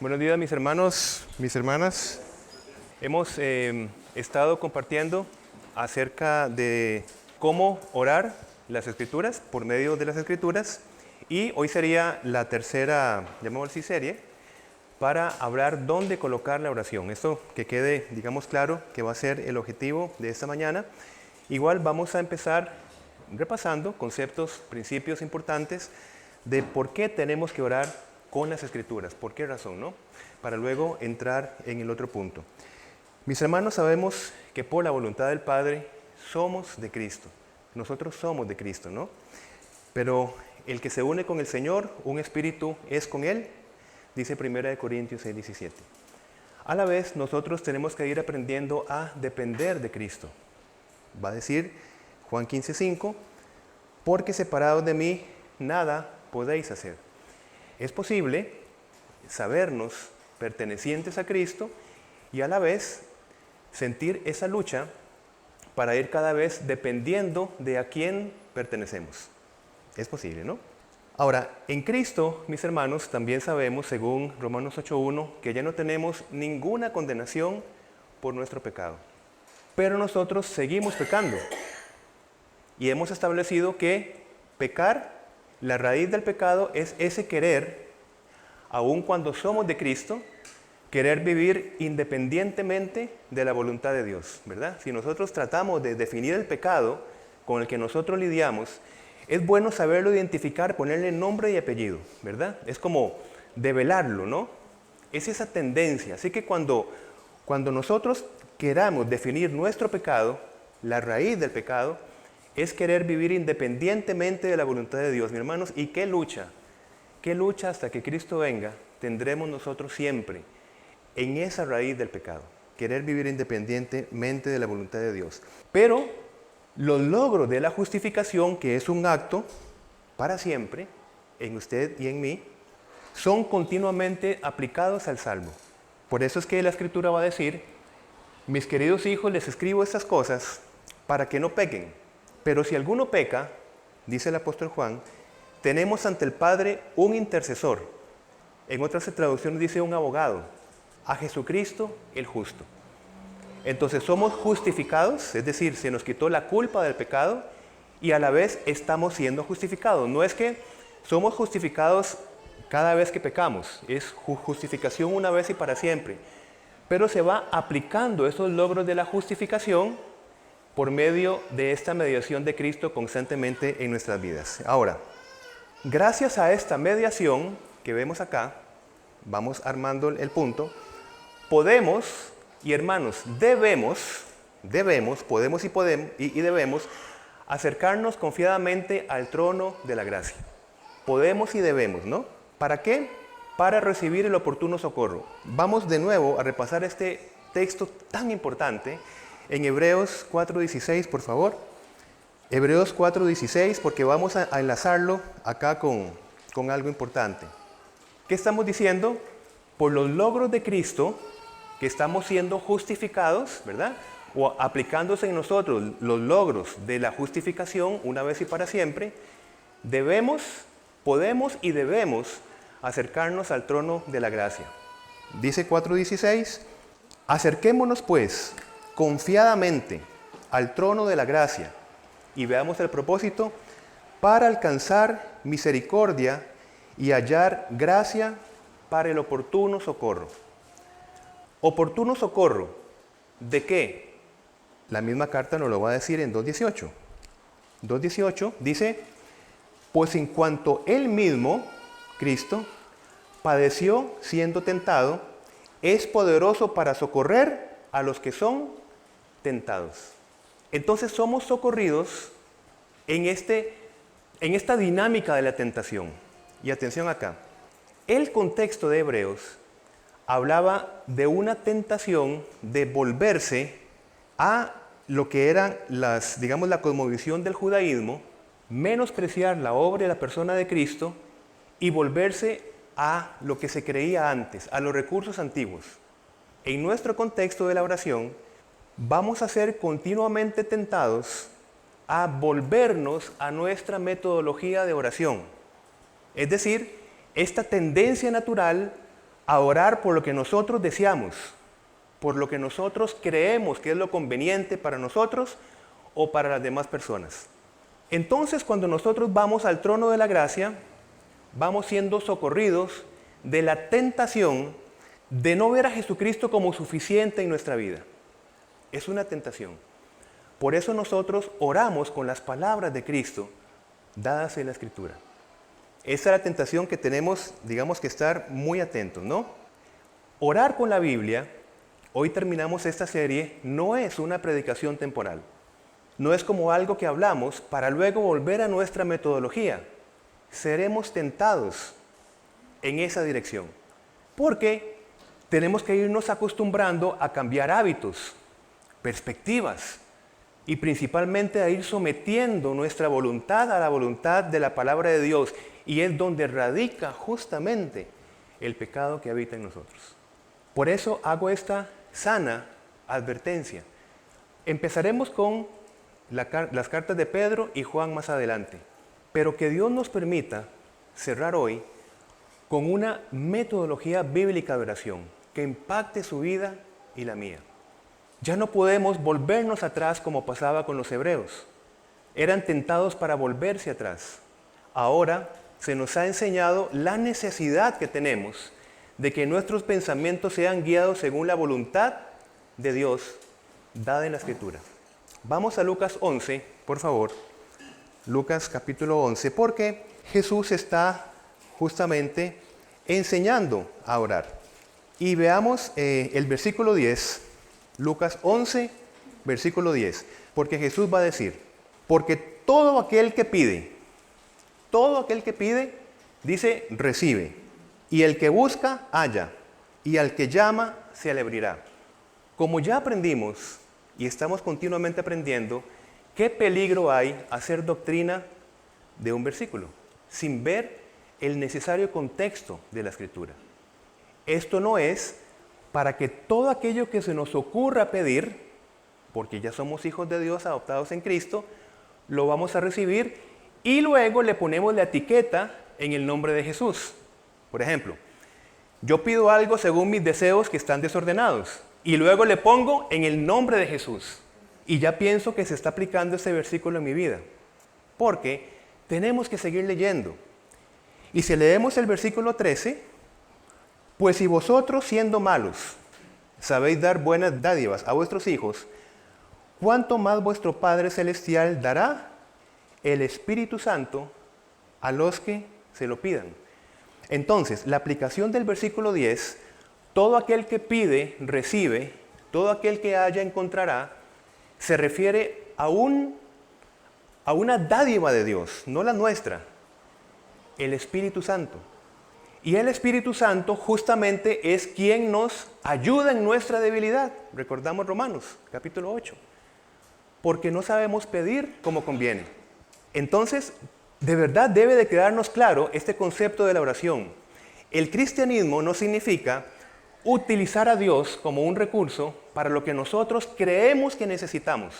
Buenos días, mis hermanos, mis hermanas. Hemos estado compartiendo acerca de cómo orar las Escrituras, por medio de las Escrituras, y hoy sería la tercera, llamémoslo así, serie, para hablar dónde colocar la oración. Esto que quede, digamos, claro que va a ser el objetivo de esta mañana. Igual vamos a empezar repasando conceptos, principios importantes de por qué tenemos que orar con las Escrituras, por qué razón, ¿no? Para luego entrar en el otro punto. Mis hermanos, sabemos que por la voluntad del Padre somos de Cristo. Nosotros somos de Cristo, ¿no? Pero el que se une con el Señor, un espíritu es con Él, dice 1 Corintios 6:17. A la vez, nosotros tenemos que ir aprendiendo a depender de Cristo. Va a decir Juan 15:5, porque separados de mí, nada podéis hacer. Es posible sabernos pertenecientes a Cristo y a la vez sentir esa lucha para ir cada vez dependiendo de a quién pertenecemos. Es posible, ¿no? Ahora, en Cristo, mis hermanos, también sabemos, según Romanos 8:1, que ya no tenemos ninguna condenación por nuestro pecado. Pero nosotros seguimos pecando. Y hemos establecido que pecar, la raíz del pecado es ese querer, aun cuando somos de Cristo, querer vivir independientemente de la voluntad de Dios, ¿verdad? Si nosotros tratamos de definir el pecado con el que nosotros lidiamos, es bueno saberlo identificar, ponerle nombre y apellido, ¿verdad? Es como develarlo, ¿no? Es esa tendencia. Así que cuando nosotros queramos definir nuestro pecado, la raíz del pecado, es querer vivir independientemente de la voluntad de Dios, mis hermanos. ¿Y qué lucha hasta que Cristo venga tendremos nosotros siempre en esa raíz del pecado? Querer vivir independientemente de la voluntad de Dios. Pero los logros de la justificación, que es un acto para siempre, en usted y en mí, son continuamente aplicados al salvo. Por eso es que la Escritura va a decir, mis queridos hijos, les escribo estas cosas para que no pequen. Pero si alguno peca, dice el apóstol Juan, tenemos ante el Padre un intercesor. En otras traducciones dice un abogado, a Jesucristo el justo. Entonces somos justificados, es decir, se nos quitó la culpa del pecado y a la vez estamos siendo justificados. No es que somos justificados cada vez que pecamos, es justificación una vez y para siempre. Pero se va aplicando esos logros de la justificación por medio de esta mediación de Cristo constantemente en nuestras vidas. Ahora, gracias a esta mediación que vemos acá, vamos armando el punto, podemos, y hermanos, debemos y debemos acercarnos confiadamente al trono de la gracia. Podemos y debemos, ¿no? ¿Para qué? Para recibir el oportuno socorro. Vamos de nuevo a repasar este texto tan importante en Hebreos 4:16, por favor. Hebreos 4:16, porque vamos a enlazarlo acá con algo importante. ¿Qué estamos diciendo? Por los logros de Cristo, que estamos siendo justificados, ¿verdad? O aplicándose en nosotros los logros de la justificación una vez y para siempre, podemos y debemos acercarnos al trono de la gracia. Dice 4:16, acerquémonos pues confiadamente al trono de la gracia y veamos el propósito para alcanzar misericordia y hallar gracia para el oportuno socorro. ¿Oportuno socorro de qué? La misma carta nos lo va a decir en 2:18. 2:18 dice, pues en cuanto Él mismo, Cristo, padeció siendo tentado, es poderoso para socorrer a los que son tentados. Entonces somos socorridos en esta dinámica de la tentación. Y atención acá, el contexto de Hebreos hablaba de una tentación de volverse a lo que era la cosmovisión del judaísmo, menospreciar la obra y la persona de Cristo y volverse a lo que se creía antes, a los recursos antiguos. En nuestro contexto de la oración, vamos a ser continuamente tentados a volvernos a nuestra metodología de oración. Es decir, esta tendencia natural a orar por lo que nosotros deseamos, por lo que nosotros creemos que es lo conveniente para nosotros o para las demás personas. Entonces, cuando nosotros vamos al trono de la gracia, vamos siendo socorridos de la tentación de no ver a Jesucristo como suficiente en nuestra vida. Es una tentación. Por eso nosotros oramos con las palabras de Cristo dadas en la Escritura. Esa es la tentación que tenemos, digamos, que estar muy atentos, ¿no? Orar con la Biblia, hoy terminamos esta serie, no es una predicación temporal. No es como algo que hablamos para luego volver a nuestra metodología. Seremos tentados en esa dirección. Porque tenemos que irnos acostumbrando a cambiar hábitos, perspectivas y principalmente a ir sometiendo nuestra voluntad a la voluntad de la palabra de Dios. Y es donde radica justamente el pecado que habita en nosotros. Por eso hago esta sana advertencia. Empezaremos con las cartas de Pedro y Juan más adelante. Pero que Dios nos permita cerrar hoy con una metodología bíblica de oración que impacte su vida y la mía. Ya no podemos volvernos atrás como pasaba con los hebreos. Eran tentados para volverse atrás. Ahora se nos ha enseñado la necesidad que tenemos de que nuestros pensamientos sean guiados según la voluntad de Dios dada en la Escritura. Vamos a Lucas 11, por favor. Lucas capítulo 11, porque Jesús está justamente enseñando a orar. Y veamos el versículo 10, Lucas 11, versículo 10, porque Jesús va a decir, porque todo aquel que pide, dice, recibe, y el que busca, halla, y al que llama, se le abrirá. Como ya aprendimos, y estamos continuamente aprendiendo, ¿qué peligro hay hacer doctrina de un versículo sin ver el necesario contexto de la Escritura? Esto no es para que todo aquello que se nos ocurra pedir, porque ya somos hijos de Dios adoptados en Cristo, lo vamos a recibir y luego le ponemos la etiqueta en el nombre de Jesús. Por ejemplo, yo pido algo según mis deseos que están desordenados y luego le pongo en el nombre de Jesús. Y ya pienso que se está aplicando este versículo en mi vida. Porque tenemos que seguir leyendo. Y si leemos el versículo 13, pues si vosotros siendo malos sabéis dar buenas dádivas a vuestros hijos, ¿cuánto más vuestro Padre Celestial dará el Espíritu Santo a los que se lo pidan? Entonces, la aplicación del versículo 10, todo aquel que pide, recibe, todo aquel que halla, encontrará, se refiere a una dádiva de Dios, no la nuestra, el Espíritu Santo. Y el Espíritu Santo justamente es quien nos ayuda en nuestra debilidad. Recordamos Romanos, capítulo 8. Porque no sabemos pedir como conviene. Entonces, de verdad debe de quedarnos claro este concepto de la oración. El cristianismo no significa utilizar a Dios como un recurso para lo que nosotros creemos que necesitamos,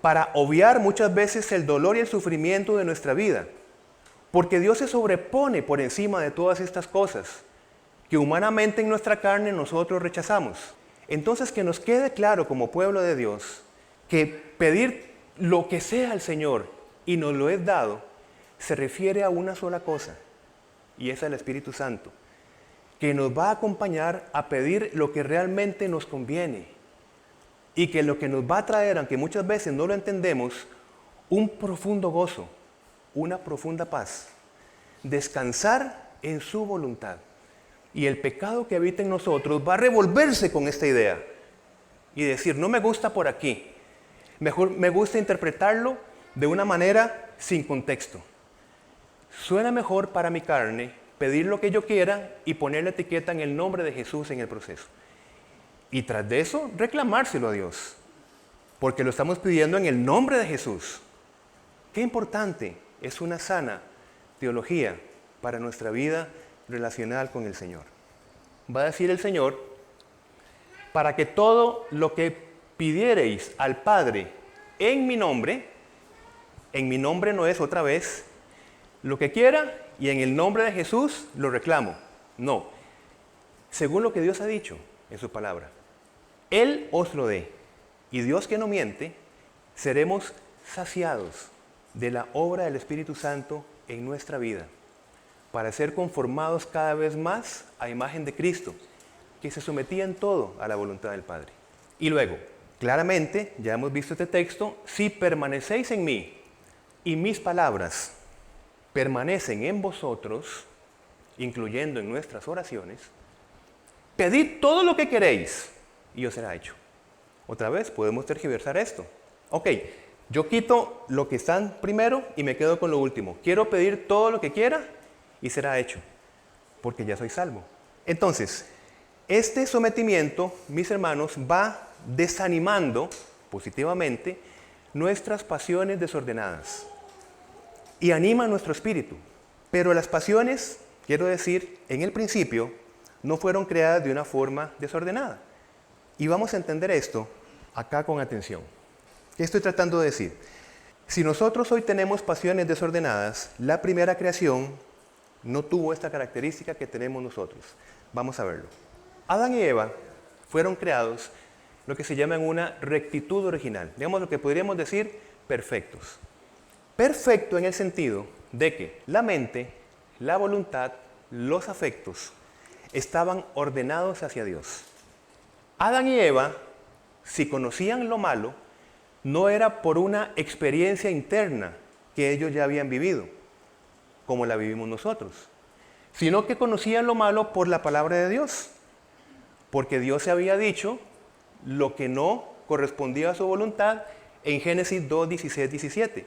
para obviar muchas veces el dolor y el sufrimiento de nuestra vida, porque Dios se sobrepone por encima de todas estas cosas que humanamente en nuestra carne nosotros rechazamos. Entonces, que nos quede claro como pueblo de Dios que pedir lo que sea al Señor y nos lo es dado se refiere a una sola cosa, y es al Espíritu Santo, que nos va a acompañar a pedir lo que realmente nos conviene y que lo que nos va a traer, aunque muchas veces no lo entendemos, un profundo gozo, una profunda paz, descansar en su voluntad. Y el pecado que habita en nosotros va a revolverse con esta idea y decir, no me gusta por aquí, mejor me gusta interpretarlo de una manera sin contexto. Suena mejor para mi carne pedir lo que yo quiera y poner la etiqueta en el nombre de Jesús en el proceso. Y tras de eso, reclamárselo a Dios, porque lo estamos pidiendo en el nombre de Jesús. Qué importante es una sana teología para nuestra vida relacional con el Señor. Va a decir el Señor, para que todo lo que pidiereis al Padre en mi nombre no es otra vez lo que quiera y en el nombre de Jesús lo reclamo. No. según lo que Dios ha dicho en su palabra. Él os lo dé. Y Dios, que no miente, seremos saciados de la obra del Espíritu Santo en nuestra vida, para ser conformados cada vez más a imagen de Cristo, que se sometía en todo a la voluntad del Padre. Y luego, claramente, ya hemos visto este texto, si permanecéis en mí y mis palabras permanecen en vosotros, incluyendo en nuestras oraciones, pedid todo lo que queréis y os será hecho. Otra vez, podemos tergiversar esto. Ok, yo quito lo que está primero y me quedo con lo último. Quiero pedir todo lo que quiera y será hecho, porque ya soy salvo. Entonces, este sometimiento, mis hermanos, va desanimando positivamente nuestras pasiones desordenadas y anima nuestro espíritu. Pero las pasiones, quiero decir, en el principio, no fueron creadas de una forma desordenada. Y vamos a entender esto acá con atención. ¿Qué estoy tratando de decir? Si nosotros hoy tenemos pasiones desordenadas, la primera creación no tuvo esta característica que tenemos nosotros. Vamos a verlo. Adán y Eva fueron creados lo que se llama en una rectitud original. Digamos lo que podríamos decir perfectos. Perfecto en el sentido de que la mente, la voluntad, los afectos estaban ordenados hacia Dios. Adán y Eva, si conocían lo malo, no era por una experiencia interna que ellos ya habían vivido, como la vivimos nosotros, sino que conocían lo malo por la palabra de Dios, porque Dios se había dicho lo que no correspondía a su voluntad en Génesis 2, 16, 17,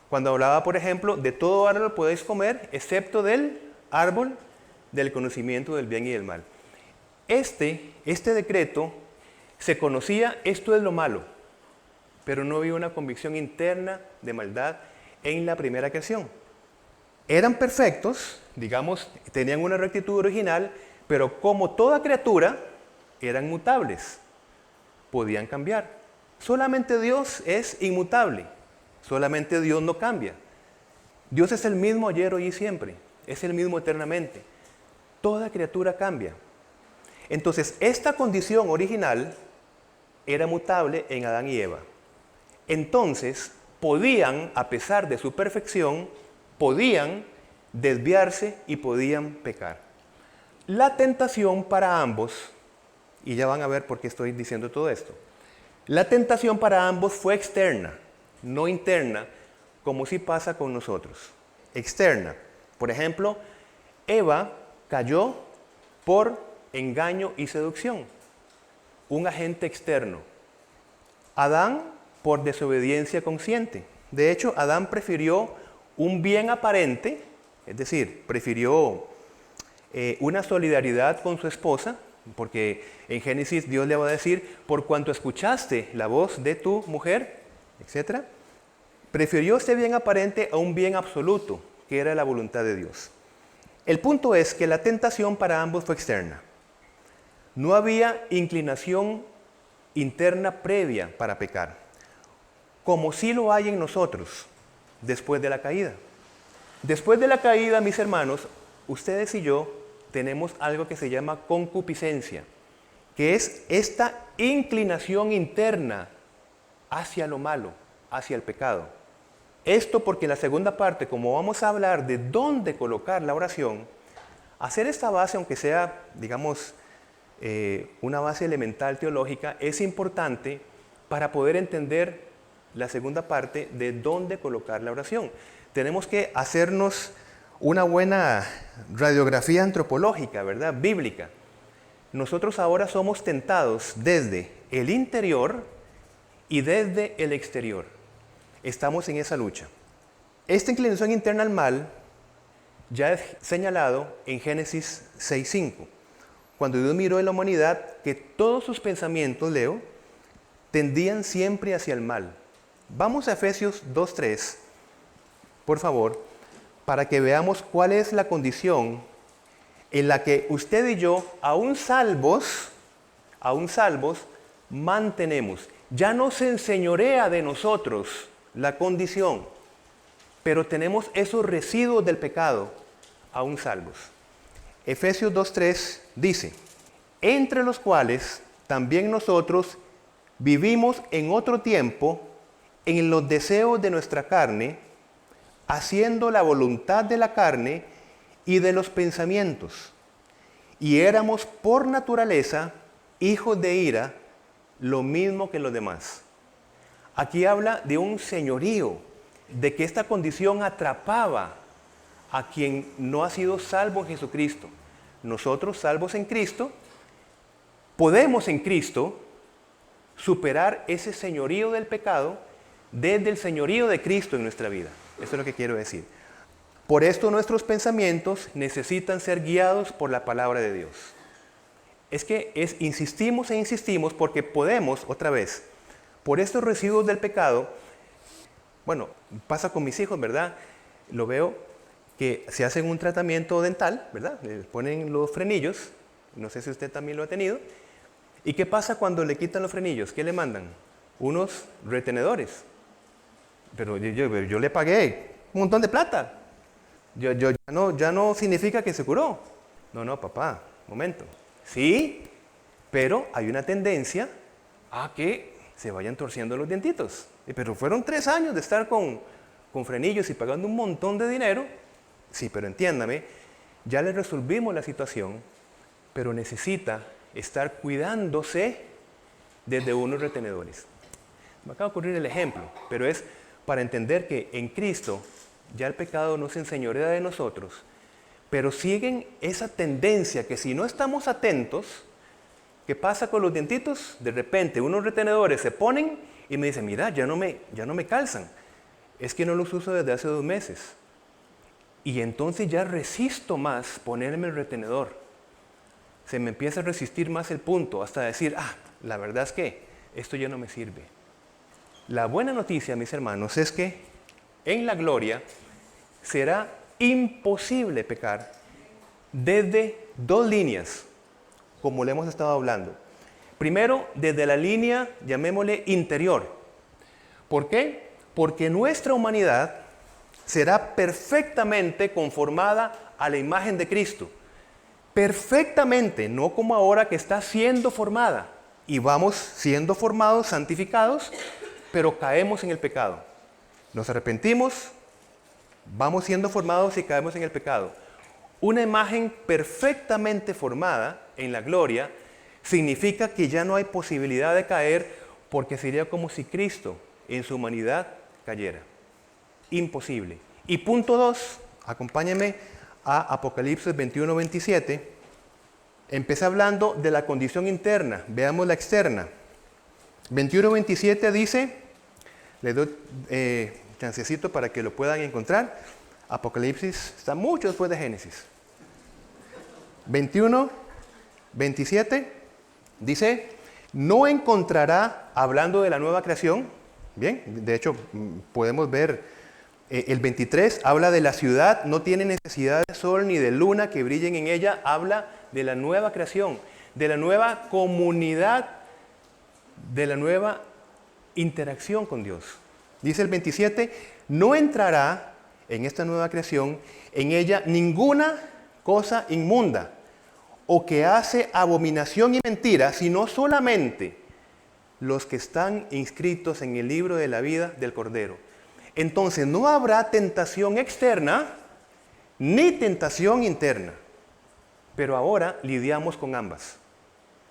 cuando hablaba, por ejemplo, de todo árbol podéis comer, excepto del árbol del conocimiento del bien y del mal. Este decreto se conocía, esto es lo malo, pero no había una convicción interna de maldad en la primera creación. Eran perfectos, digamos, tenían una rectitud original, pero como toda criatura, eran mutables, podían cambiar. Solamente Dios es inmutable, solamente Dios no cambia. Dios es el mismo ayer, hoy y siempre, es el mismo eternamente. Toda criatura cambia. Entonces, esta condición original era mutable en Adán y Eva. Entonces, podían, a pesar de su perfección, podían desviarse y podían pecar. La tentación para ambos, y ya van a ver por qué estoy diciendo todo esto, la tentación para ambos fue externa, no interna, como sí pasa con nosotros. Externa. Por ejemplo, Eva cayó por engaño y seducción, un agente externo. Adán por desobediencia consciente. De hecho, Adán prefirió un bien aparente, es decir, prefirió una solidaridad con su esposa, porque en Génesis Dios le va a decir, por cuanto escuchaste la voz de tu mujer, etc., prefirió este bien aparente a un bien absoluto, que era la voluntad de Dios. El punto es que la tentación para ambos fue externa. No había inclinación interna previa para pecar, como sí lo hay en nosotros después de la caída. Después de la caída, mis hermanos, ustedes y yo tenemos algo que se llama concupiscencia, que es esta inclinación interna hacia lo malo, hacia el pecado. Esto porque la segunda parte, como vamos a hablar de dónde colocar la oración, hacer esta base, aunque sea, digamos, una base elemental teológica, es importante para poder entender la segunda parte de dónde colocar la oración. Tenemos que hacernos una buena radiografía antropológica, ¿verdad? Bíblica. Nosotros ahora somos tentados desde el interior y desde el exterior. Estamos en esa lucha. Esta inclinación interna al mal ya es señalado en Génesis 6:5, cuando Dios miró en la humanidad que todos sus pensamientos, leo, tendían siempre hacia el mal. Vamos a Efesios 2:3, por favor, para que veamos cuál es la condición en la que usted y yo, aún salvos, mantenemos. Ya no se enseñorea de nosotros la condición, pero tenemos esos residuos del pecado, aún salvos. Efesios 2:3 dice, entre los cuales también nosotros vivimos en otro tiempo en los deseos de nuestra carne, haciendo la voluntad de la carne y de los pensamientos. Y éramos por naturaleza hijos de ira, lo mismo que los demás. Aquí habla de un señorío, de que esta condición atrapaba a quien no ha sido salvo en Jesucristo. Nosotros, salvos en Cristo, podemos en Cristo superar ese señorío del pecado desde el señorío de Cristo en nuestra vida. Eso es lo que quiero decir. Por esto nuestros pensamientos necesitan ser guiados por la palabra de Dios. Insistimos e insistimos porque podemos, otra vez, por estos residuos del pecado, bueno, pasa con mis hijos, ¿verdad? Lo veo que se hacen un tratamiento dental, ¿verdad? Les ponen los frenillos, no sé si usted también lo ha tenido. ¿Y qué pasa cuando le quitan los frenillos? ¿Qué le mandan? Unos retenedores. Pero yo le pagué un montón de plata. Ya no significa que se curó. No, papá, momento. Sí, pero hay una tendencia a que se vayan torciendo los dientitos. Pero fueron 3 años de estar con frenillos y pagando un montón de dinero. Sí, pero entiéndame, ya le resolvimos la situación, pero necesita estar cuidándose desde unos retenedores. Me acaba de ocurrir el ejemplo, pero es para entender que en Cristo ya el pecado no se enseñorea de nosotros, pero siguen esa tendencia que si no estamos atentos, ¿qué pasa con los dientitos? De repente unos retenedores se ponen y me dicen, mira, ya no me calzan. Es que no los uso desde hace 2 meses. Y entonces ya resisto más ponerme el retenedor. Se me empieza a resistir más el punto, hasta decir, la verdad es que esto ya no me sirve. La buena noticia, mis hermanos, es que en la gloria será imposible pecar desde 2 líneas, como le hemos estado hablando. Primero, desde la línea, llamémosle interior. ¿Por qué? Porque nuestra humanidad será perfectamente conformada a la imagen de Cristo. Perfectamente, no como ahora que está siendo formada. Y vamos siendo formados, santificados, pero caemos en el pecado. Nos arrepentimos, vamos siendo formados y caemos en el pecado. Una imagen perfectamente formada en la gloria significa que ya no hay posibilidad de caer, porque sería como si Cristo en su humanidad cayera. Imposible. Y punto 2, acompáñenme a Apocalipsis 21-27. Empecé hablando de la condición interna, veamos la externa. 21-27 dice, les doy chancecito para que lo puedan encontrar. Apocalipsis está mucho después de Génesis. 21-27 dice, no encontrará, hablando de la nueva creación, bien, de hecho podemos ver el 23, habla de la ciudad, no tiene necesidad de sol ni de luna que brillen en ella, habla de la nueva creación, de la nueva comunidad, de la nueva interacción con Dios. Dice el 27, no entrará en esta nueva creación, en ella ninguna cosa inmunda o que hace abominación y mentira, sino solamente los que están inscritos en el libro de la vida del Cordero. Entonces no habrá tentación externa ni tentación interna, pero ahora lidiamos con ambas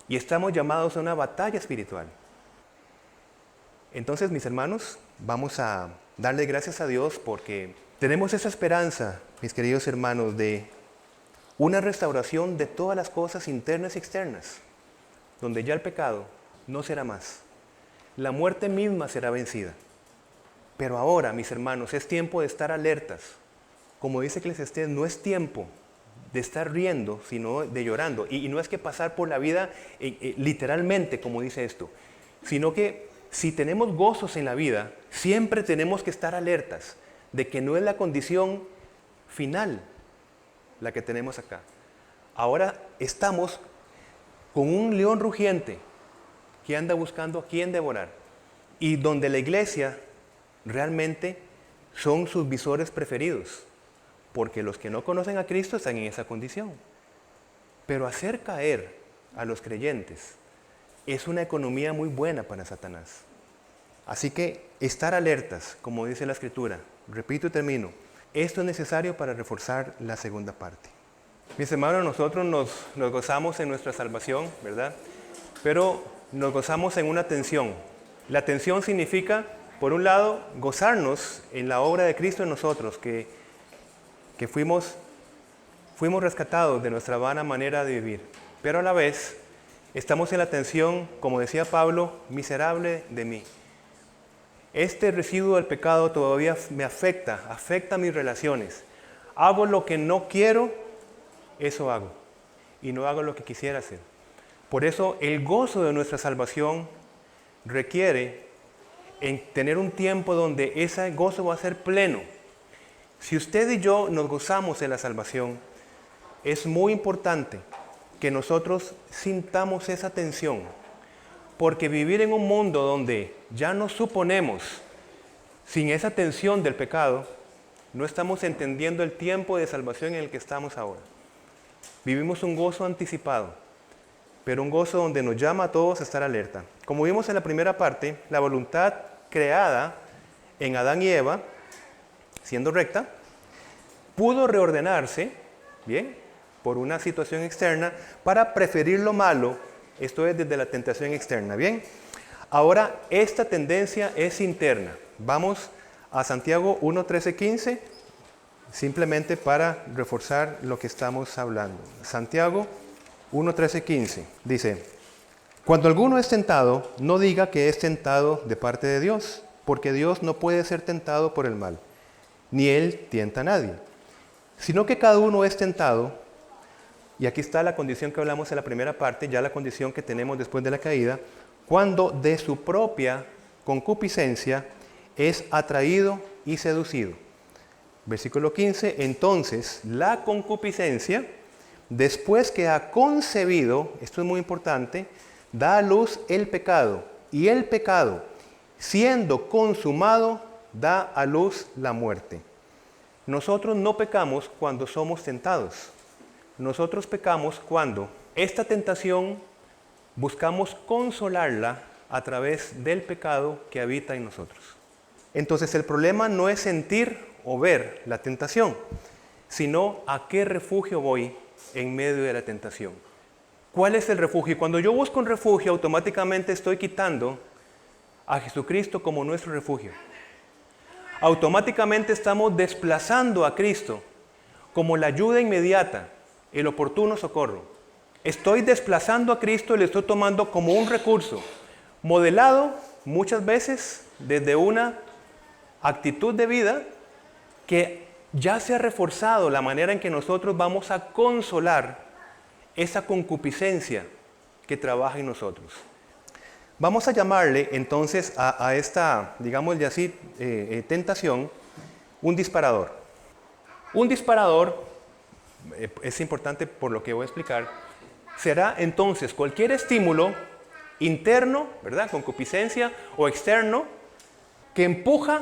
y estamos llamados a una batalla espiritual. Entonces, mis hermanos, vamos a darle gracias a Dios porque tenemos esa esperanza, mis queridos hermanos, de una restauración de todas las cosas internas y externas, donde ya el pecado no será más. La muerte misma será vencida. Pero ahora, mis hermanos, es tiempo de estar alertas. Como dice Eclesiastés, no es tiempo de estar riendo, sino de llorando. Y no es que pasar por la vida literalmente, como dice esto, sino que si tenemos gozos en la vida, siempre tenemos que estar alertas de que no es la condición final la que tenemos acá. Ahora estamos con un león rugiente que anda buscando a quién devorar. Y donde la iglesia realmente son sus visores preferidos, porque los que no conocen a Cristo están en esa condición. Pero hacer caer a los creyentes, es una economía muy buena para Satanás. Así que estar alertas, como dice la Escritura. Repito y termino. Esto es necesario para reforzar la segunda parte. Mis hermanos, nosotros nos gozamos en nuestra salvación, ¿verdad? Pero nos gozamos en una tensión. La tensión significa, por un lado, gozarnos en la obra de Cristo en nosotros, que fuimos rescatados de nuestra vana manera de vivir. Pero a la vez, estamos en la tensión, como decía Pablo, miserable de mí. Este residuo del pecado todavía me afecta mis relaciones. Hago lo que no quiero, eso hago. Y no hago lo que quisiera hacer. Por eso el gozo de nuestra salvación requiere en tener un tiempo donde ese gozo va a ser pleno. Si usted y yo nos gozamos en la salvación, es muy importante que nosotros sintamos esa tensión. Porque vivir en un mundo donde ya nos suponemos sin esa tensión del pecado, no estamos entendiendo el tiempo de salvación en el que estamos ahora. Vivimos un gozo anticipado, pero un gozo donde nos llama a todos a estar alerta. Como vimos en la primera parte, la voluntad creada en Adán y Eva, siendo recta, pudo reordenarse, bien, por una situación externa para preferir lo malo. Esto es desde la tentación externa, ¿bien? Ahora, esta tendencia es interna. Vamos a Santiago 1, 13, 15, simplemente para reforzar lo que estamos hablando. Santiago 1, 13, 15, dice: cuando alguno es tentado, no diga que es tentado de parte de Dios, porque Dios no puede ser tentado por el mal, ni Él tienta a nadie, sino que cada uno es tentado. Y aquí está la condición que hablamos en la primera parte, ya la condición que tenemos después de la caída, cuando de su propia concupiscencia es atraído y seducido. Versículo 15, entonces la concupiscencia, después que ha concebido, esto es muy importante, da a luz el pecado, y el pecado, siendo consumado, da a luz la muerte. Nosotros no pecamos cuando somos tentados. Nosotros pecamos cuando esta tentación buscamos consolarla a través del pecado que habita en nosotros. Entonces el problema no es sentir o ver la tentación, sino a qué refugio voy en medio de la tentación. ¿Cuál es el refugio? Y cuando yo busco un refugio, automáticamente estoy quitando a Jesucristo como nuestro refugio. Automáticamente estamos desplazando a Cristo como la ayuda inmediata, el oportuno socorro. Estoy desplazando a Cristo y le estoy tomando como un recurso, modelado muchas veces desde una actitud de vida que ya se ha reforzado la manera en que nosotros vamos a consolar esa concupiscencia que trabaja en nosotros. Vamos a llamarle entonces a esta, digámosle así, tentación, un disparador. Un disparador, es importante por lo que voy a explicar, será entonces cualquier estímulo interno, ¿verdad?, concupiscencia, o externo, que empuja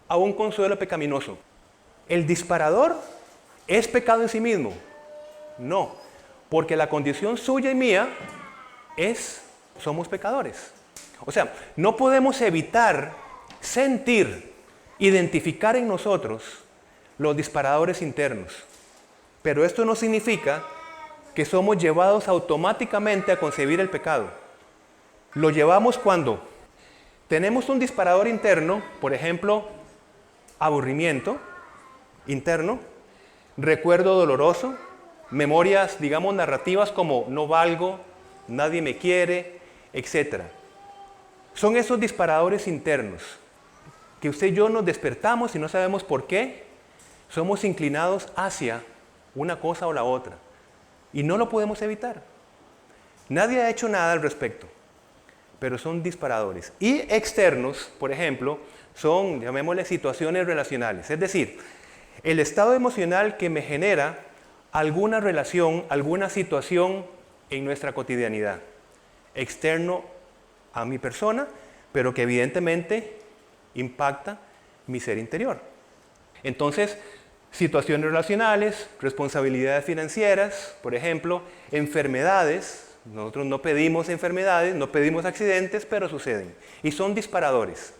a un consuelo pecaminoso. ¿El disparador es pecado en sí mismo? No, porque la condición suya y mía somos pecadores. O sea, no podemos evitar sentir, identificar en nosotros los disparadores internos. Pero esto no significa que somos llevados automáticamente a concebir el pecado. Lo llevamos cuando tenemos un disparador interno, por ejemplo, aburrimiento interno, recuerdo doloroso, memorias, digamos, narrativas como no valgo, nadie me quiere, etc. Son esos disparadores internos que usted y yo nos despertamos y no sabemos por qué, somos inclinados hacia una cosa o la otra. Y no lo podemos evitar. Nadie ha hecho nada al respecto. Pero son disparadores. Y externos, por ejemplo, son, llamémosle, situaciones relacionales. Es decir, el estado emocional que me genera alguna relación, alguna situación en nuestra cotidianidad. Externo a mi persona, pero que evidentemente impacta mi ser interior. Entonces, situaciones relacionales, responsabilidades financieras, por ejemplo, enfermedades, Nosotros no pedimos enfermedades, no pedimos accidentes, pero suceden. Y son disparadores.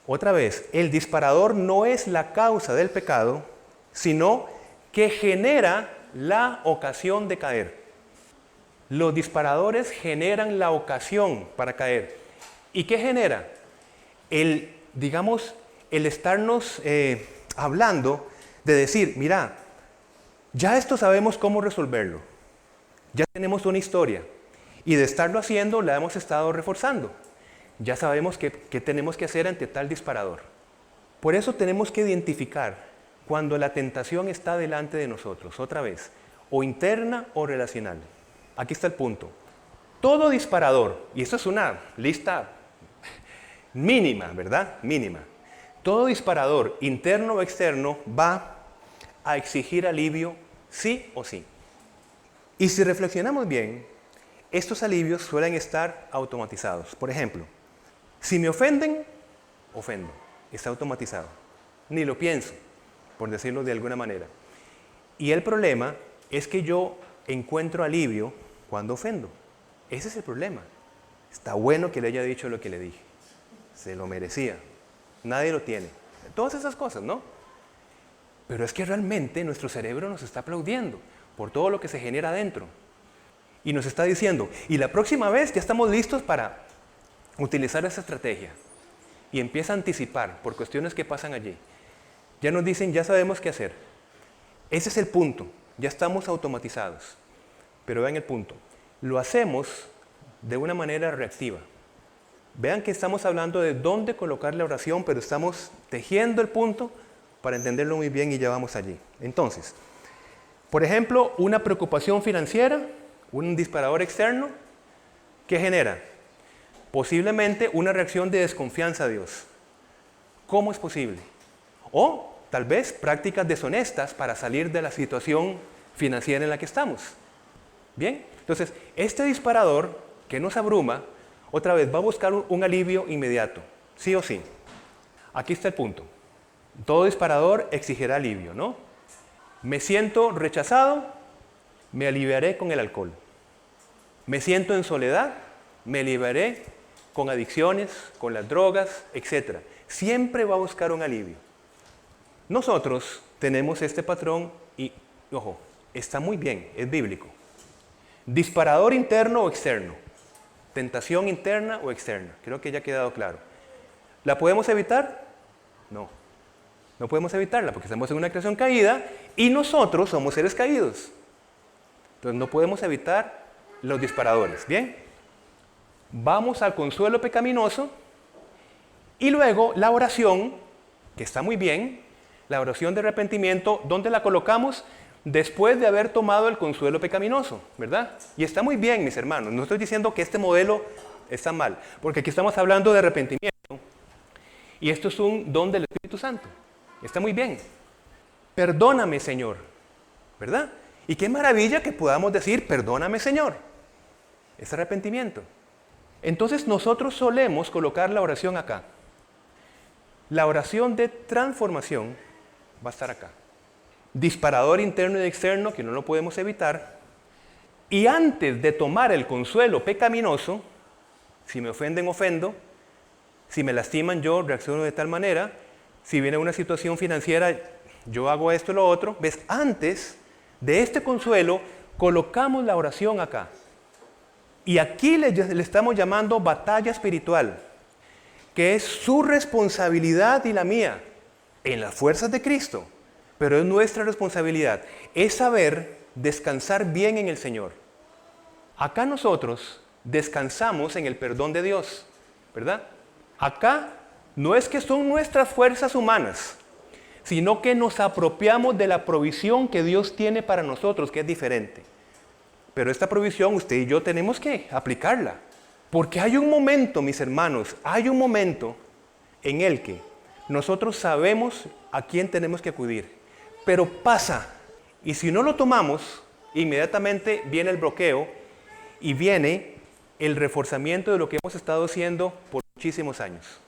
Otra vez, el disparador no es la causa del pecado, sino que genera la ocasión de caer. Los disparadores generan la ocasión para caer. ¿Y qué genera? El estarnos hablando de decir, mira, ya esto sabemos cómo resolverlo. Ya tenemos una historia. Y de estarlo haciendo la hemos estado reforzando. Ya sabemos qué tenemos que hacer ante tal disparador. Por eso tenemos que identificar cuando la tentación está delante de nosotros, otra vez, o interna o relacional. Aquí está el punto. Todo disparador, y esto es una lista mínima, ¿verdad? Mínima. Todo disparador, interno o externo, va a exigir alivio sí o sí. Y si reflexionamos bien, estos alivios suelen estar automatizados. Por ejemplo, si me ofenden, ofendo. Está automatizado. Ni lo pienso, por decirlo de alguna manera. Y el problema es que yo encuentro alivio cuando ofendo. Ese es el problema. Está bueno que le haya dicho lo que le dije. Se lo merecía. Nadie lo tiene. Todas esas cosas, ¿no? Pero es que realmente nuestro cerebro nos está aplaudiendo por todo lo que se genera adentro. Y nos está diciendo, y la próxima vez ya estamos listos para utilizar esa estrategia. Y empieza a anticipar por cuestiones que pasan allí. Ya nos dicen, ya sabemos qué hacer. Ese es el punto. Ya estamos automatizados. Pero vean el punto. Lo hacemos de una manera reactiva. Vean que estamos hablando de dónde colocar la oración, pero estamos tejiendo el punto para entenderlo muy bien y ya vamos allí. Entonces, por ejemplo, una preocupación financiera, un disparador externo, ¿qué genera? Posiblemente una reacción de desconfianza a Dios. ¿Cómo es posible? O tal vez prácticas deshonestas para salir de la situación financiera en la que estamos. Bien, entonces este disparador que nos abruma, otra vez va a buscar un alivio inmediato, sí o sí. Aquí está el punto. Todo disparador exigirá alivio, ¿no? Me siento rechazado, me aliviaré con el alcohol. Me siento en soledad, me aliviaré con adicciones, con las drogas, etc. Siempre va a buscar un alivio. Nosotros tenemos este patrón y, ojo, está muy bien, es bíblico. Disparador interno o externo. Tentación interna o externa. Creo que ya ha quedado claro. ¿La podemos evitar? No. No podemos evitarla porque estamos en una creación caída y nosotros somos seres caídos. Entonces no podemos evitar los disparadores. ¿Bien? Vamos al consuelo pecaminoso y luego la oración, que está muy bien, la oración de arrepentimiento, ¿dónde la colocamos? Después de haber tomado el consuelo pecaminoso, ¿verdad? Y está muy bien, mis hermanos. No estoy diciendo que este modelo está mal, porque aquí estamos hablando de arrepentimiento y esto es un don del Espíritu Santo. Está muy bien. Perdóname, Señor, ¿verdad? Y qué maravilla que podamos decir, perdóname, Señor. Es arrepentimiento. Entonces nosotros solemos colocar la oración acá. La oración de transformación va a estar acá. Disparador interno y externo que no lo podemos evitar. Y antes de tomar el consuelo pecaminoso, si me ofenden, ofendo. Si me lastiman, yo reacciono de tal manera. Si viene una situación financiera, yo hago esto y lo otro. ¿Ves? Antes de este consuelo, colocamos la oración acá. Y aquí le estamos llamando batalla espiritual, que es su responsabilidad y la mía, en las fuerzas de Cristo. Pero es nuestra responsabilidad, es saber descansar bien en el Señor. Acá nosotros descansamos en el perdón de Dios, ¿verdad? Acá no es que son nuestras fuerzas humanas, sino que nos apropiamos de la provisión que Dios tiene para nosotros, que es diferente. Pero esta provisión usted y yo tenemos que aplicarla. Porque hay un momento, mis hermanos, hay un momento en el que nosotros sabemos a quién tenemos que acudir. Pero pasa, y si no lo tomamos, inmediatamente viene el bloqueo y viene el reforzamiento de lo que hemos estado haciendo por muchísimos años.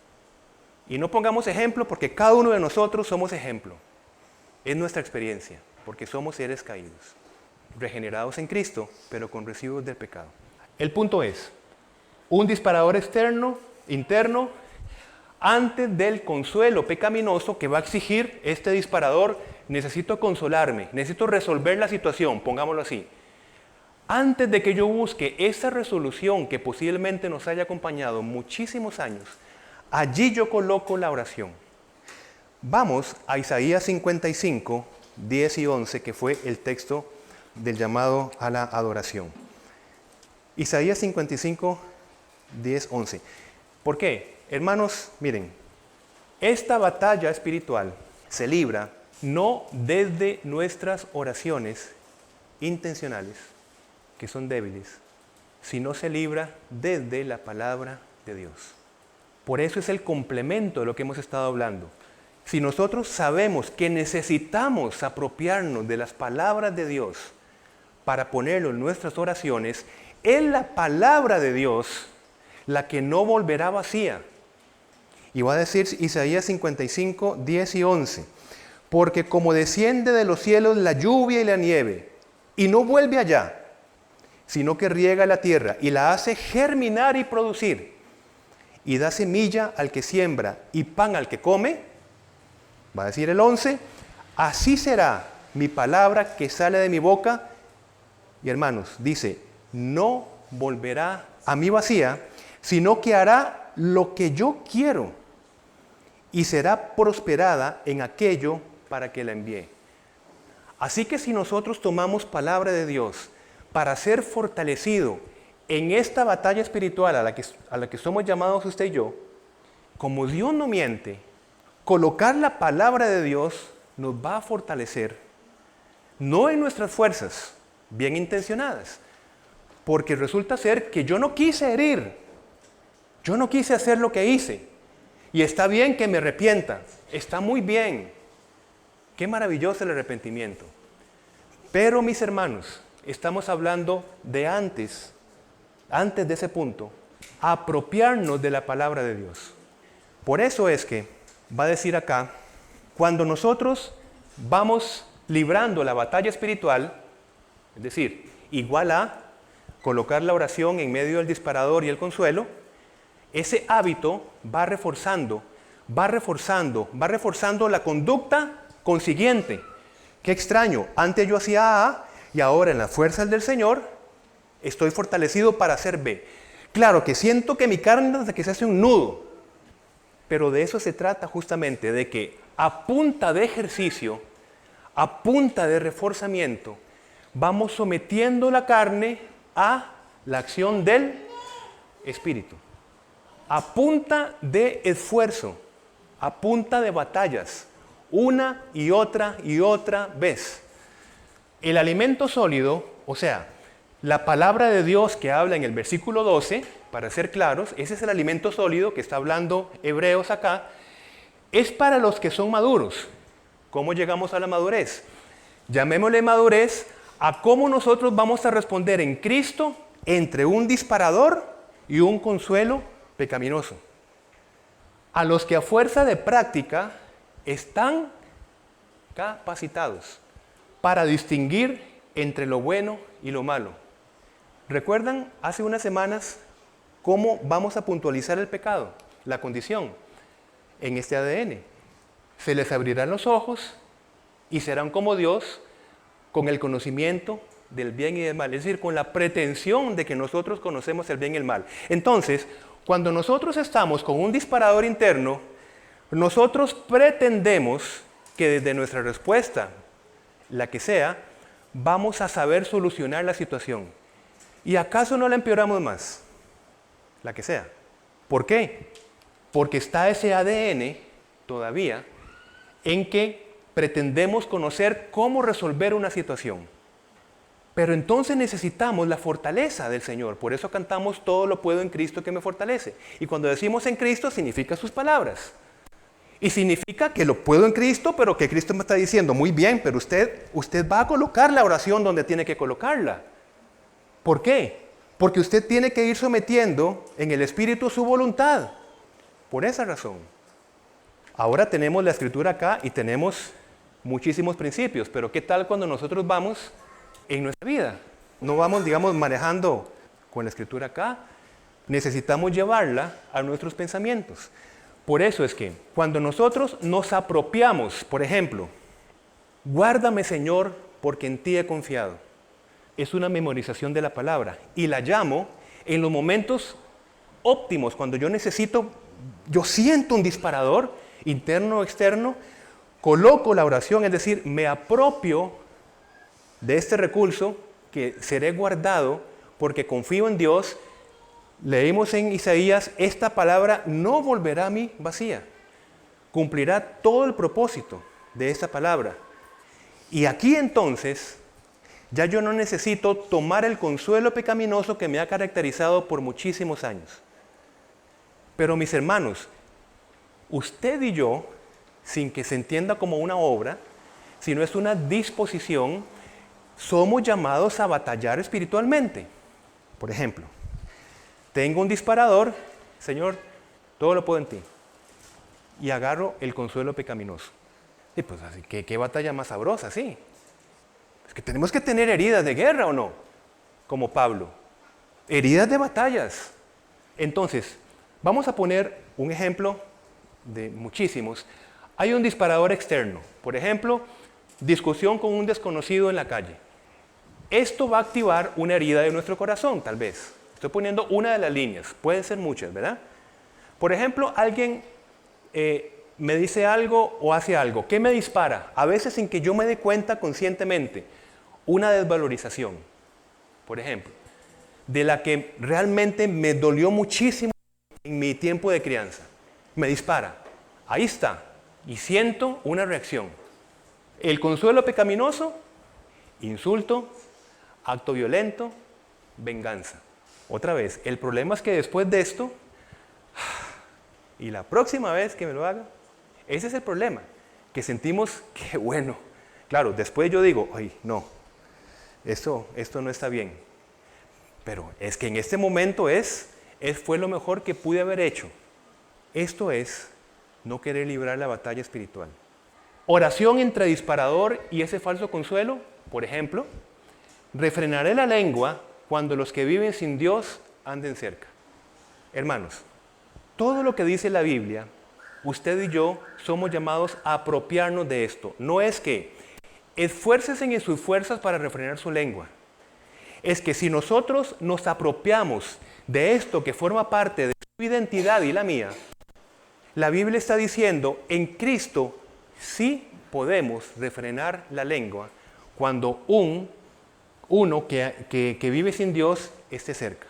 Y no pongamos ejemplo porque cada uno de nosotros somos ejemplo. Es nuestra experiencia, porque somos seres caídos. regenerados en Cristo, pero con residuos del pecado. El punto es, un disparador interno, antes del consuelo pecaminoso que va a exigir este disparador, necesito consolarme, necesito resolver la situación, pongámoslo así. Antes de que yo busque esa resolución que posiblemente nos haya acompañado muchísimos años, allí yo coloco la oración. Vamos a Isaías 55, 10 y 11, que fue el texto del llamado a la adoración. Isaías 55, 10, 11. ¿Por qué? Hermanos, miren, esta batalla espiritual se libra no desde nuestras oraciones intencionales, que son débiles, sino se libra desde la palabra de Dios. Por eso es el complemento de lo que hemos estado hablando. Si nosotros sabemos que necesitamos apropiarnos de las palabras de Dios para ponerlo en nuestras oraciones, es la palabra de Dios la que no volverá vacía. Y va a decir Isaías 55, 10 y 11. Porque como desciende de los cielos la lluvia y la nieve, y no vuelve allá, sino que riega la tierra y la hace germinar y producir, y da semilla al que siembra y pan al que come, va a decir el 11, así será mi palabra que sale de mi boca. Y hermanos, dice, no volverá a mí vacía, sino que hará lo que yo quiero y será prosperada en aquello para que la envíe. Así que si nosotros tomamos palabra de Dios para ser fortalecido en esta batalla espiritual a la que somos llamados usted y yo, como Dios no miente, colocar la palabra de Dios nos va a fortalecer, no en nuestras fuerzas bien intencionadas, porque resulta ser que yo no quise herir, yo no quise hacer lo que hice, y está bien que me arrepienta, está muy bien, qué maravilloso el arrepentimiento. Pero mis hermanos, estamos hablando de antes de ese punto, apropiarnos de la palabra de Dios. Por eso es que va a decir acá, cuando nosotros vamos librando la batalla espiritual, es decir, igual a colocar la oración en medio del disparador y el consuelo, ese hábito va reforzando la conducta consiguiente. Qué extraño, antes yo hacía A y ahora en las fuerzas del Señor estoy fortalecido para hacer B. Claro que siento que mi carne hasta que se hace un nudo, pero de eso se trata justamente, de que a punta de ejercicio, a punta de reforzamiento, vamos sometiendo la carne a la acción del Espíritu. A punta de esfuerzo, a punta de batallas, una y otra vez. El alimento sólido, o sea, la palabra de Dios que habla en el versículo 12, para ser claros, ese es el alimento sólido que está hablando Hebreos acá, es para los que son maduros. ¿Cómo llegamos a la madurez? Llamémosle madurez a cómo nosotros vamos a responder en Cristo entre un disparador y un consuelo pecaminoso. A los que a fuerza de práctica están capacitados para distinguir entre lo bueno y lo malo. ¿Recuerdan hace unas semanas cómo vamos a puntualizar el pecado, la condición? En este ADN. Se les abrirán los ojos y serán como Dios con el conocimiento del bien y del mal. Es decir, con la pretensión de que nosotros conocemos el bien y el mal. Entonces, cuando nosotros estamos con un disparador interno, nosotros pretendemos que desde nuestra respuesta, la que sea, vamos a saber solucionar la situación. ¿Y acaso no la empeoramos más? La que sea. ¿Por qué? Porque está ese ADN todavía en que pretendemos conocer cómo resolver una situación. Pero entonces necesitamos la fortaleza del Señor. Por eso cantamos todo lo puedo en Cristo que me fortalece. Y cuando decimos en Cristo significa sus palabras. Y significa que lo puedo en Cristo, pero que Cristo me está diciendo, muy bien, pero usted va a colocar la oración donde tiene que colocarla. ¿Por qué? Porque usted tiene que ir sometiendo en el Espíritu su voluntad. Por esa razón. Ahora tenemos la Escritura acá y tenemos muchísimos principios, pero ¿qué tal cuando nosotros vamos en nuestra vida. No vamos, digamos, manejando con la escritura acá. Necesitamos llevarla a nuestros pensamientos. Por eso es que cuando nosotros nos apropiamos, por ejemplo, guárdame Señor, porque en ti he confiado. Es una memorización de la palabra y la llamo en los momentos óptimos, cuando yo siento un disparador interno o externo, coloco la oración, es decir, me apropio de este recurso que seré guardado porque confío en Dios. Leímos en Isaías, esta palabra no volverá a mí vacía, cumplirá todo el propósito de esta palabra. Y aquí entonces, ya yo no necesito tomar el consuelo pecaminoso que me ha caracterizado por muchísimos años. Pero mis hermanos, usted y yo, sin que se entienda como una obra, sino es una disposición, somos llamados a batallar espiritualmente. Por ejemplo, tengo un disparador, Señor, todo lo puedo en ti. Y agarro el consuelo pecaminoso. Y pues así, ¿qué batalla más sabrosa, sí? Es que tenemos que tener heridas de guerra, ¿o no? Como Pablo. Heridas de batallas. Entonces, vamos a poner un ejemplo de muchísimos. Hay un disparador externo. Por ejemplo, discusión con un desconocido en la calle. Esto va a activar una herida de nuestro corazón, tal vez. Estoy poniendo una de las líneas. Pueden ser muchas, ¿verdad? Por ejemplo, alguien me dice algo o hace algo. ¿Qué me dispara? A veces sin que yo me dé cuenta conscientemente. Una desvalorización, por ejemplo, de la que realmente me dolió muchísimo en mi tiempo de crianza. Me dispara. Ahí está. Y siento una reacción. El consuelo pecaminoso, insulto, acto violento, venganza. Otra vez, el problema es que después de esto, y la próxima vez que me lo haga, ese es el problema, que sentimos que bueno. Claro, después yo digo, ay, no, esto no está bien. Pero es que en este momento fue lo mejor que pude haber hecho. Esto es no querer librar la batalla espiritual. Oración entre disparador y ese falso consuelo, por ejemplo, refrenaré la lengua cuando los que viven sin Dios anden cerca. Hermanos, todo lo que dice la Biblia, usted y yo somos llamados a apropiarnos de esto. No es que esfuércese en sus fuerzas para refrenar su lengua. Es que si nosotros nos apropiamos de esto que forma parte de su identidad y la mía, la Biblia está diciendo, en Cristo sí podemos refrenar la lengua cuando uno que vive sin Dios esté cerca.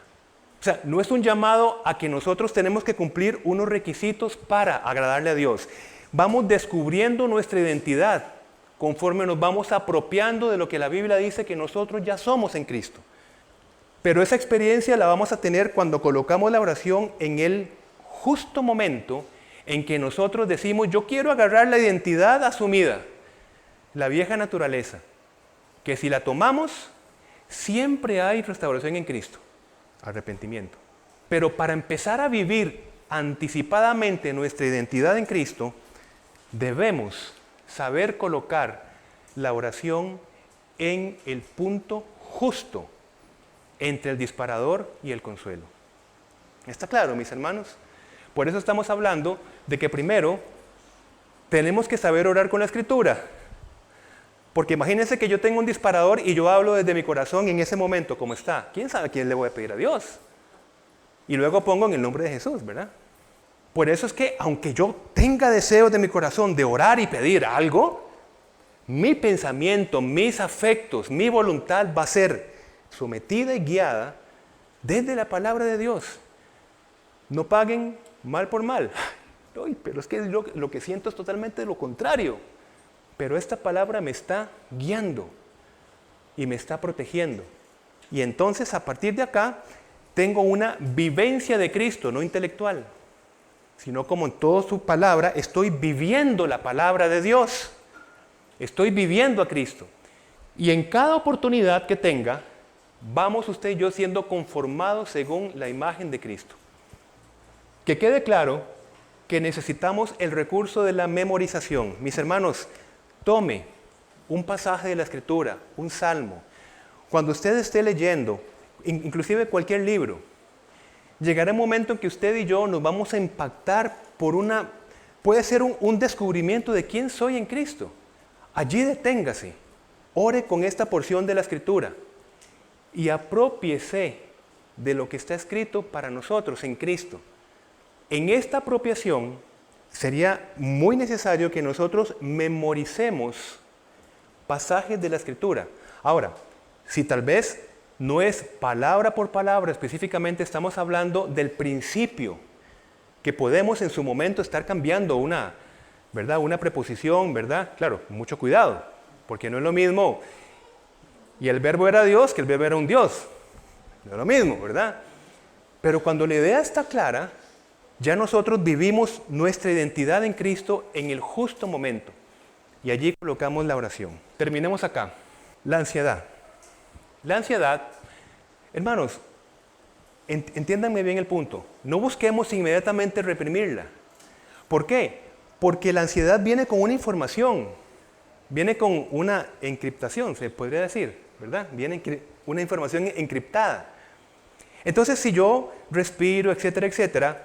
O sea, no es un llamado a que nosotros tenemos que cumplir unos requisitos para agradarle a Dios. Vamos descubriendo nuestra identidad conforme nos vamos apropiando de lo que la Biblia dice que nosotros ya somos en Cristo. Pero esa experiencia la vamos a tener cuando colocamos la oración en el justo momento en que nosotros decimos, yo quiero agarrar la identidad asumida, la vieja naturaleza, que si la tomamos, siempre hay restauración en Cristo, arrepentimiento. Pero para empezar a vivir anticipadamente nuestra identidad en Cristo, debemos saber colocar la oración en el punto justo entre el disparador y el consuelo. ¿Está claro, mis hermanos? Por eso estamos hablando de que primero tenemos que saber orar con la Escritura. Porque imagínense que yo tengo un disparador y yo hablo desde mi corazón en ese momento, ¿cómo está? ¿Quién sabe a quién le voy a pedir a Dios? Y luego pongo en el nombre de Jesús, ¿verdad? Por eso es que aunque yo tenga deseos de mi corazón de orar y pedir algo, mi pensamiento, mis afectos, mi voluntad va a ser sometida y guiada desde la palabra de Dios. No paguen mal por mal. Ay, pero es que lo que siento es totalmente lo contrario. Pero esta palabra me está guiando y me está protegiendo. Y entonces a partir de acá tengo una vivencia de Cristo, no intelectual, sino como en toda su palabra estoy viviendo la palabra de Dios. Estoy viviendo a Cristo. Y en cada oportunidad que tenga, vamos usted y yo siendo conformados según la imagen de Cristo. Que quede claro que necesitamos el recurso de la memorización. Mis hermanos, tome un pasaje de la Escritura, un salmo, cuando usted esté leyendo, inclusive cualquier libro, llegará un momento en que usted y yo nos vamos a impactar por puede ser un descubrimiento de quién soy en Cristo. Allí deténgase, ore con esta porción de la Escritura y aprópiese de lo que está escrito para nosotros en Cristo. En esta apropiación sería muy necesario que nosotros memoricemos pasajes de la Escritura. Ahora, si tal vez no es palabra por palabra, específicamente estamos hablando del principio, que podemos en su momento estar cambiando ¿verdad? Una preposición, ¿verdad? Claro, mucho cuidado, porque no es lo mismo, y el verbo era Dios, que el verbo era un Dios. No es lo mismo, ¿verdad? Pero cuando la idea está clara, ya nosotros vivimos nuestra identidad en Cristo en el justo momento. Y allí colocamos la oración. Terminemos acá. La ansiedad. La ansiedad, hermanos, entiéndanme bien el punto. No busquemos inmediatamente reprimirla. ¿Por qué? Porque la ansiedad viene con una información. Viene con una encriptación, se podría decir, ¿verdad? Viene una información encriptada. Entonces, si yo respiro, etcétera, etcétera,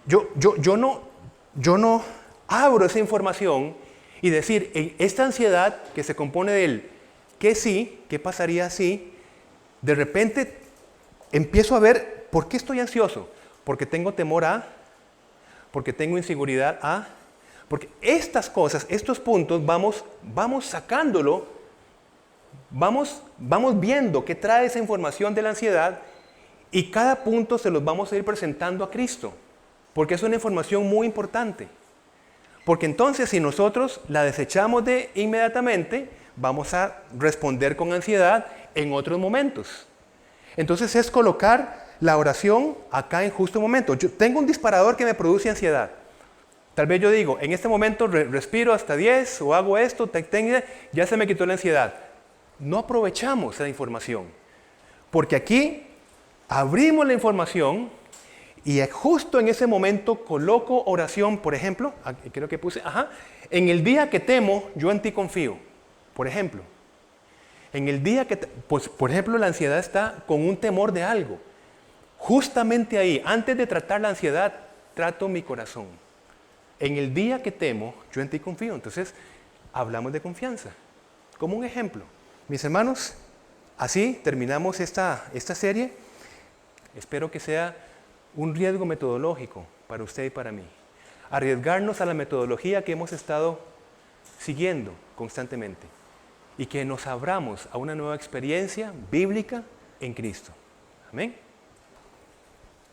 yo no abro esa información y decir, en esta ansiedad que se compone del qué sí, qué pasaría si, de repente empiezo a ver, ¿por qué estoy ansioso? Porque tengo temor a, porque tengo inseguridad a, porque estas cosas, estos puntos, vamos sacándolo, vamos viendo qué trae esa información de la ansiedad y cada punto se los vamos a ir presentando a Cristo, porque es una información muy importante. Porque entonces si nosotros la desechamos inmediatamente, vamos a responder con ansiedad en otros momentos. Entonces es colocar la oración acá en justo momento. Yo tengo un disparador que me produce ansiedad. Tal vez yo digo, en este momento respiro hasta 10 o hago esto, ya se me quitó la ansiedad. No aprovechamos la información. Porque aquí abrimos la información y justo en ese momento coloco oración, por ejemplo, creo que puse, en el día que temo, yo en ti confío, por ejemplo. En el día que, pues, por ejemplo, la ansiedad está con un temor de algo. Justamente ahí, antes de tratar la ansiedad, trato mi corazón. En el día que temo, yo en ti confío. Entonces, hablamos de confianza. Como un ejemplo. Mis hermanos, así terminamos esta serie. Espero que sea un riesgo metodológico para usted y para mí. Arriesgarnos a la metodología que hemos estado siguiendo constantemente y que nos abramos a una nueva experiencia bíblica en Cristo. Amén.